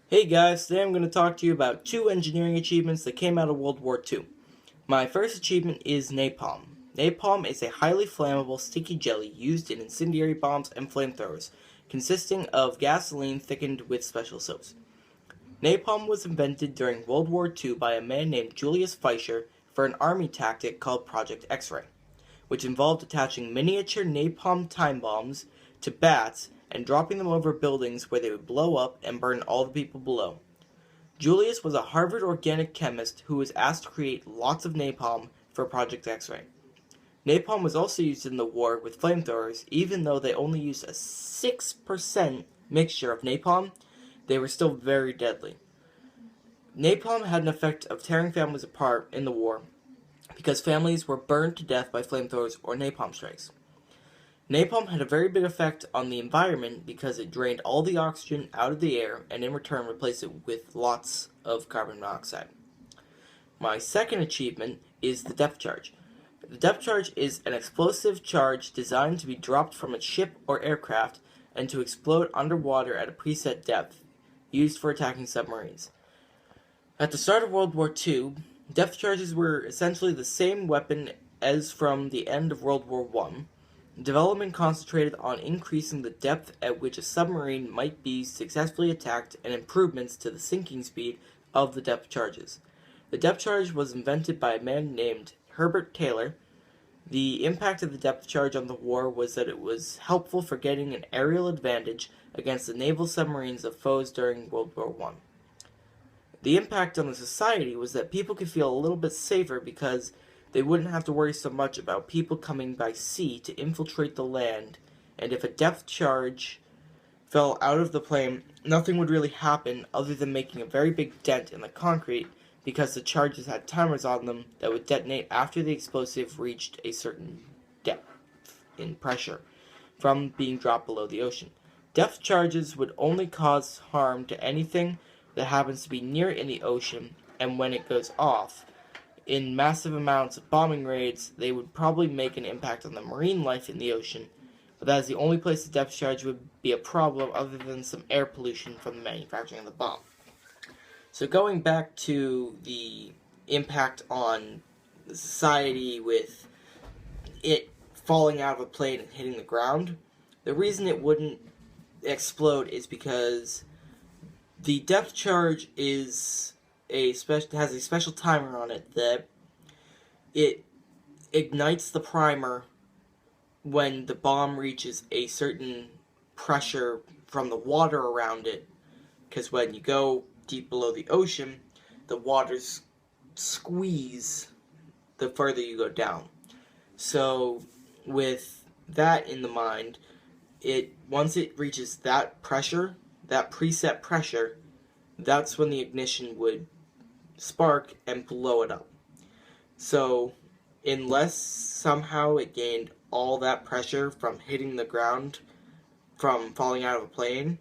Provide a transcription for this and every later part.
Hey guys, today I'm going to talk to you about two engineering achievements that came out of World War II. My first achievement is napalm. Napalm is a highly flammable sticky jelly used in incendiary bombs and flamethrowers, consisting of gasoline thickened with special soaps. Napalm was invented during World War II by a man named Julius Fischer for an army tactic called Project X-Ray, which involved attaching miniature napalm time bombs to bats and dropping them over buildings where they would blow up and burn all the people below. Julius was a Harvard organic chemist who was asked to create lots of napalm for Project X-Ray. Napalm was also used in the war with flamethrowers. Even though they only used a 6% mixture of napalm, they were still very deadly. Napalm had an effect of tearing families apart in the war because families were burned to death by flamethrowers or napalm strikes. Napalm had a very big effect on the environment because it drained all the oxygen out of the air and in return replaced it with lots of carbon monoxide. My second achievement is the depth charge. The depth charge is an explosive charge designed to be dropped from a ship or aircraft and to explode underwater at a preset depth, used for attacking submarines. At the start of World War II, depth charges were essentially the same weapon as from the end of World War I. Development concentrated on increasing the depth at which a submarine might be successfully attacked and improvements to the sinking speed of the depth charges. The depth charge was invented by a man named Herbert Taylor. The impact of the depth charge on the war was that it was helpful for getting an aerial advantage against the naval submarines of foes during World War I. The impact on the society was that people could feel a little bit safer because they wouldn't have to worry so much about people coming by sea to infiltrate the land, and if a depth charge fell out of the plane, nothing would really happen other than making a very big dent in the concrete because the charges had timers on them that would detonate after the explosive reached a certain depth in pressure from being dropped below the ocean. Depth charges would only cause harm to anything that happens to be near in the ocean, and when it goes off, in massive amounts of bombing raids, they would probably make an impact on the marine life in the ocean, but that is the only place the depth charge would be a problem other than some air pollution from the manufacturing of the bomb. So going back to the impact on the society with it falling out of a plane and hitting the ground, the reason it wouldn't explode is because the depth charge has a special timer on it that it ignites the primer when the bomb reaches a certain pressure from the water around it, because when you go deep below the ocean, the waters squeeze the further you go down. So with that in the mind, once it reaches that pressure, that preset pressure, that's when the ignition would spark and blow it up. So unless somehow it gained all that pressure from hitting the ground from falling out of a plane,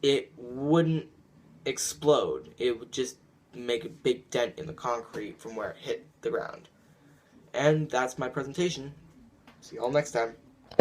it wouldn't explode. It would just make a big dent in the concrete from where it hit the ground. And that's my presentation. See you all next time.